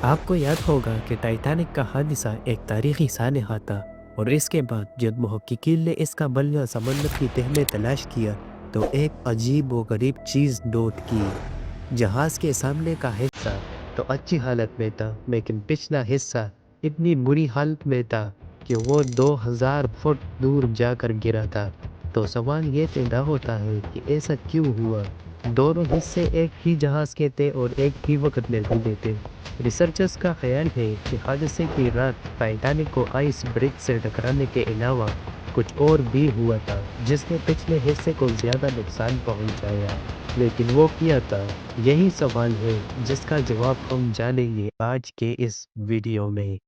आपको याद होगा कि टाइटैनिक का हादसा एक तारीखी सानहा था और इसके बाद जब मुहक्किकीन ने इसका बलिया समंदर की तह में तलाश किया तो एक अजीब व गरीब चीज़ नोट की। जहाज़ के सामने का हिस्सा तो अच्छी हालत में था, लेकिन पिछला हिस्सा इतनी बुरी हालत में था कि वो 2000 फुट दूर जाकर गिरा था। तो सवाल ये पैदा होता है कि ऐसा क्यों हुआ। दोनों हिस्से एक ही जहाज़ के थे और एक ही वक्त में डूबे थे। रिसर्चर्स का ख्याल है कि हादसे की रात टाइटैनिक को आइस ब्रिज से टकराने के अलावा कुछ और भी हुआ था जिसने पिछले हिस्से को ज़्यादा नुकसान पहुंचाया। लेकिन वो क्या था? यही सवाल है जिसका जवाब हम जानेंगे आज के इस वीडियो में।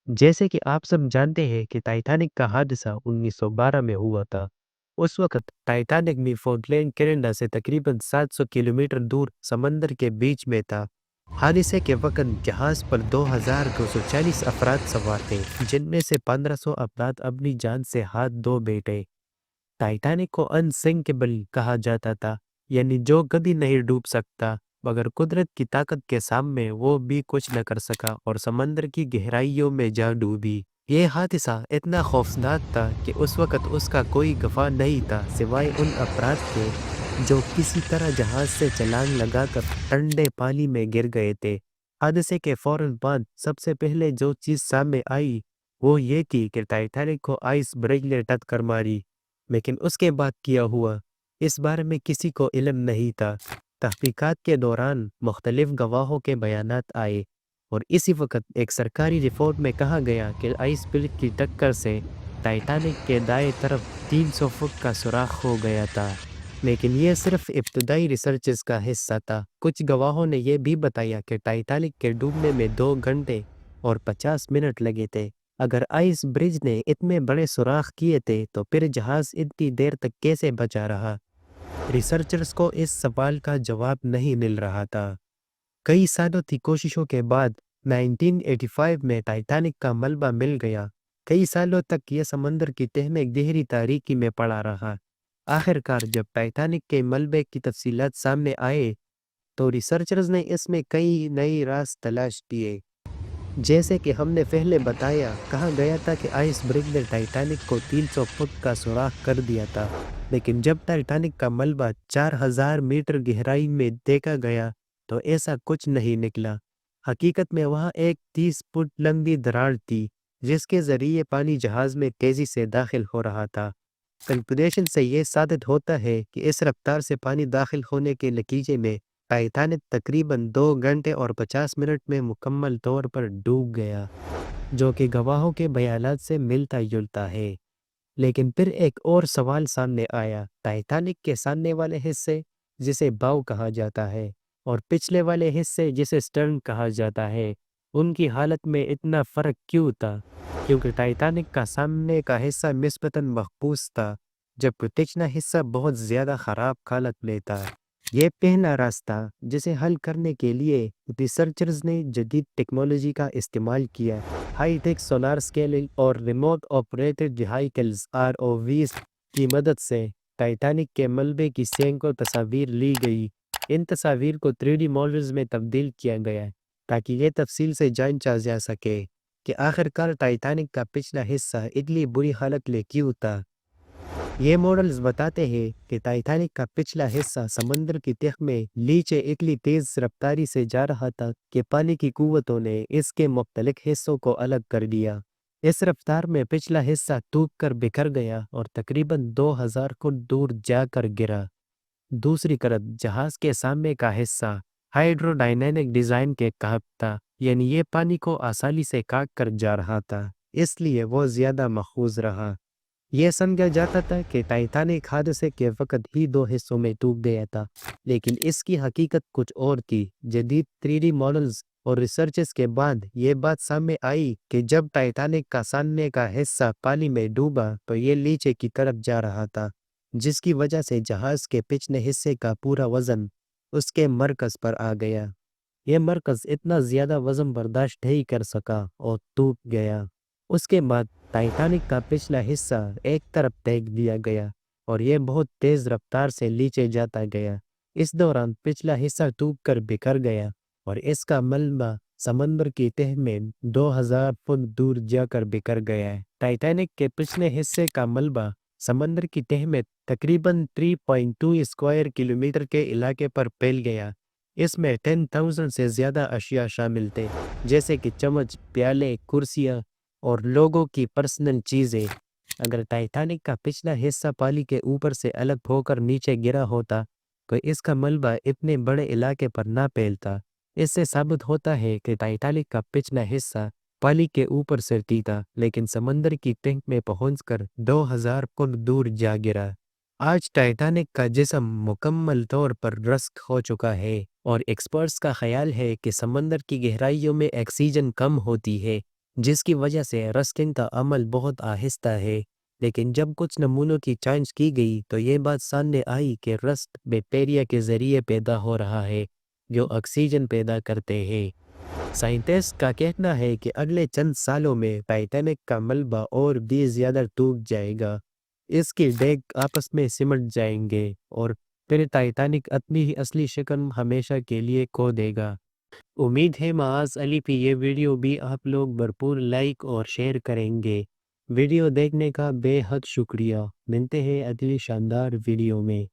जैसे कि आप सब जानते हैं कि टाइटैनिक का हादसा 1912 में हुआ था। उस वक्त टाइटैनिक न्यूफाउंडलैंड कनाडा से तकरीबन 700 किलोमीटर दूर समंदर के बीच में था। हादसे के वक्त जहाज़ पर 2240 अफराद सवार थे, जिनमें से 1500 अफराद अपनी जान से हाथ धो बैठे। टाइटैनिक को अनसिंकेबल कहा जाता था, यानी जो कभी नहीं डूब सकता, मगर कुदरत की ताकत के सामने वो भी कुछ न कर सका और समंदर की गहराइयों में जा डूबी। ये हादसा इतना खौफनाक था कि उस वक्त उसका कोई गवाह नहीं था सिवाय उन अफराद के जो किसी तरह जहाज से छलांग लगाकर ठंडे पानी में गिर गए थे। हादसे के फौरन बाद सबसे पहले जो चीज़ सामने आई वो ये थी कि टाइटैनिक को आइस ब्रेक ने टक्कर मारी, लेकिन उसके बाद क्या हुआ, इस बारे में किसी को इल्म नहीं था। तहकीकात के दौरान मुख्तलिफ गवाहों के बयानात आए और इसी वक्त एक सरकारी रिपोर्ट में कहा गया कि आइस ब्रिज की टक्कर से टाइटैनिक के दाएं तरफ 300 फुट का सुराख हो गया था। लेकिन यह सिर्फ इब्तदाई रिसर्चेस का हिस्सा था। कुछ गवाहों ने यह भी बताया कि टाइटैनिक के डूबने में 2 घंटे और 50 मिनट लगे थे। अगर आइस ब्रिज ने इतने बड़े सुराख किए थे तो फिर जहाज इतनी देर तक कैसे बचा रहा। रिसर्चर्स को इस सवाल का जवाब नहीं मिल रहा था। कई सालों की कोशिशों के बाद 1985 में टाइटैनिक का मलबा मिल गया। कई सालों तक यह समंदर की तह में गहरी तारीकी में पड़ा रहा। आखिरकार जब टाइटैनिक के मलबे की तफसीलात सामने आए तो रिसर्चर्स ने इसमें कई नई राज तलाश किए। जैसे कि हमने पहले बताया, कहा गया था कि आइसबर्ग ने टाइटैनिक को 300 फुट का सुराख कर दिया था, लेकिन जब टाइटैनिक का मलबा 4000 मीटर गहराई में देखा गया तो ऐसा कुछ नहीं निकला। हकीकत में वहाँ एक 30 फुट लंबी दरार थी जिसके जरिए पानी जहाज में तेजी से दाखिल हो रहा था। कैलकुलेशन से ये साबित होता है कि इस रफ्तार से पानी दाखिल होने के नतीजे में टाइटैनिक तकरीबन 2 घंटे और 50 मिनट में मुकम्मल तौर पर डूब गया, जो कि गवाहों के बयानात से मिलता जुलता है। लेकिन फिर एक और सवाल सामने आया, टाइटैनिक के सामने वाले हिस्से जिसे बाव कहा जाता है और पिछले वाले हिस्से जिसे स्टर्न कहा जाता है, उनकी हालत में इतना फर्क क्यों था। क्योंकि टाइटैनिक का सामने का हिस्सा निस्बतन महफूज था, जबकि पिछला हिस्सा बहुत ज़्यादा ख़राब हालत में था। ये पहला रास्ता जिसे हल करने के लिए रिसर्चर्स ने जदीद टेक्नोलॉजी का इस्तेमाल किया। हाईटेक सोलार स्केलिंग और रिमोट ऑपरेटेड व्हीकल्स आरओवीज की मदद से टाइटैनिक के मलबे की सैकड़ों तस्वीर ली गई। इन तस्वीर को 3D मॉडल्स में तब्दील किया गया ताकि ये तफसील से जांचा जा सके कि आखिरकार टाइटैनिक का पिछला हिस्सा इतनी बुरी हालत में क्यों था। ये मॉडल्स बताते हैं कि टाइटैनिक का पिछला हिस्सा समंदर की तह में नीचे इतनी तेज रफ्तारी से जा रहा था कि पानी की कुव्वतों ने इसके मुख्तलिफ हिस्सों को अलग कर दिया। इस रफ्तार में पिछला हिस्सा टूट कर बिखर गया और तकरीबन 2000 फुट दूर जाकर गिरा। दूसरी तरफ जहाज के सामने का हिस्सा हाइड्रोडायनेमिक डिजाइन के तहत था, यानी ये पानी को आसानी से काट कर जा रहा था, इसलिए वो ज्यादा महफूज रहा। यह समझा जाता था कि टाइटैनिक हादसे के वक्त ही 2 हिस्सों में टूट गया था, लेकिन इसकी हकीकत कुछ और थी। जदीद 3D मॉडल्स और रिसर्चेस के बाद ये बात सामने आई कि जब टाइटैनिक का सामने का हिस्सा पानी में डूबा तो ये नीचे की तरफ जा रहा था, जिसकी वजह से जहाज के पिछले हिस्से का पूरा वजन उसके मरकज पर आ गया। यह मरकज इतना ज्यादा वजन बर्दाश्त नहीं कर सका और टूट गया। اس کے بعد ٹائٹینک کا پچھلا حصہ ایک طرف پھینک دیا گیا اور یہ بہت تیز رفتار سے نیچے جاتا گیا۔ اس دوران پچھلا حصہ ٹوٹ کر بکھر گیا اور اس کا ملبہ سمندر کی تہہ میں 2000 فٹ دور جا کر بکھر گیا ہے۔ ٹائٹینک کے پچھلے حصے کا ملبہ سمندر کی تہہ میں تقریباً 3.2 اسکوائر کلومیٹر کے علاقے پر پھیل گیا۔ اس میں 10,000 سے زیادہ اشیاء شامل تھے، جیسے کہ چمچ، پیالے، کرسیاں اور لوگوں کی پرسنل چیزیں۔ اگر ٹائٹینک کا پچھلا حصہ پانی کے اوپر سے الگ ہو کر نیچے گرا ہوتا تو اس کا ملبہ اتنے بڑے علاقے پر نہ پھیلتا۔ اس سے ثابت ہوتا ہے کہ ٹائٹینک کا پچھلا حصہ پانی کے اوپر سے ٹوٹا لیکن سمندر کی تہہ میں پہنچ کر 2000 فٹ دور جا گرا۔ آج ٹائٹینک کا جسم مکمل طور پر رسک ہو چکا ہے اور ایکسپرٹس کا خیال ہے کہ سمندر کی گہرائیوں میں آکسیجن کم ہوتی ہے، جس کی وجہ سے رسکنگ کا عمل بہت آہستہ ہے۔ لیکن جب کچھ نمونوں کی جانچ کی گئی تو یہ بات سامنے آئی کہ رسٹ بیکٹیریا کے ذریعے پیدا ہو رہا ہے جو آکسیجن پیدا کرتے ہیں۔ سائنٹسٹ کا کہنا ہے کہ اگلے چند سالوں میں ٹائٹینک کا ملبہ اور بھی زیادہ ٹوٹ جائے گا، اس کی ڈیک آپس میں سمٹ جائیں گے اور پھر ٹائٹینک اپنی اصلی شکل ہمیشہ کے لیے کھو دے گا۔ امید ہے معاذ علی پہ یہ ویڈیو بھی آپ لوگ بھرپور لائک اور شیئر کریں گے۔ ویڈیو دیکھنے کا بے حد شکریہ۔ ملتے ہیں اگلی شاندار ویڈیو میں۔